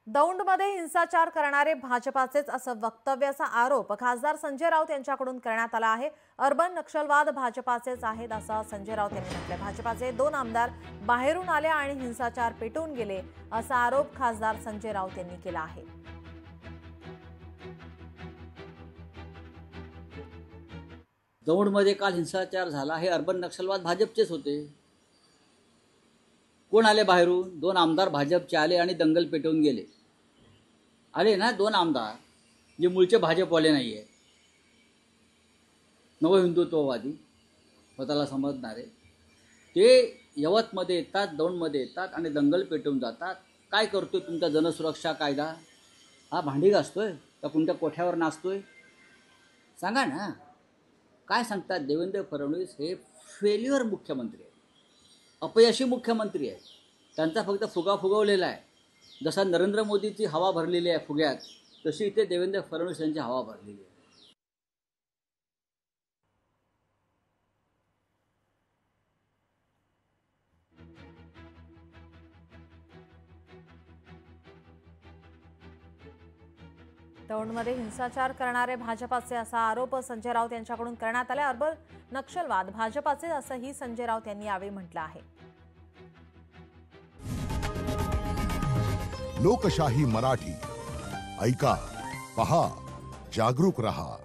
दौंडमध्ये हिंसाचार करणारे भाजपाचेच असं वक्तव्याचा आरोप खासदार संजय राऊत यांच्याकडून करण्यात आला आहे। अर्बन नक्षलवाद भाजपाचेच आहेत असं संजय राऊत यांनी म्हटलं। भाजपाचे 2 आमदार बाहेरून आले आणि हिंसाचार पेटवून गेले असा आरोप खासदार संजय राऊत यांनी केला आहे। दौंडमध्ये काल हिंसाचार झाला, हे अर्बन नक्षलवाद भाजपचेच होते। कोण आले बाहेरून? 2 आमदार भाजपचे आले आणि दंगल पेटवून गेले। आले ना 2 आमदार जे मूळचे भाजपवाले नाही आहेत, नवहिंदुत्ववादी स्वतःला समजणारे, ते यवतमध्ये येतात, दौंडमध्ये येतात आणि दंगल पेटवून जातात। काय करतोय तुमचा जनसुरक्षा कायदा? हा भांडी घासतोय का कोणत्या कोठ्यावर नाचतोय? सांगा ना। काय सांगतात? देवेंद्र फडणवीस हे फेल्युअर मुख्यमंत्री आहेत, अपयशी मुख्यमंत्री आहेत। त्यांचा फक्त फुगा फुगवलेला आहे। जसा नरेंद्र मोदीची हवा भरलेली आहे फुग्यात, तशी इथे देवेंद्र फडणवीस यांची हवा भरलेली आहे। दौंडमध्ये हिंसाचार करणारे भाजपाचे असा आरोप संजय राऊत यांच्याकडून करण्यात आला। अर्बन नक्षलवाद भाजपाचे असंही संजय राऊत यांनी यावेळी म्हटलं आहे। लोकशाही मराठी ऐका, पहा, जागरूक रहा।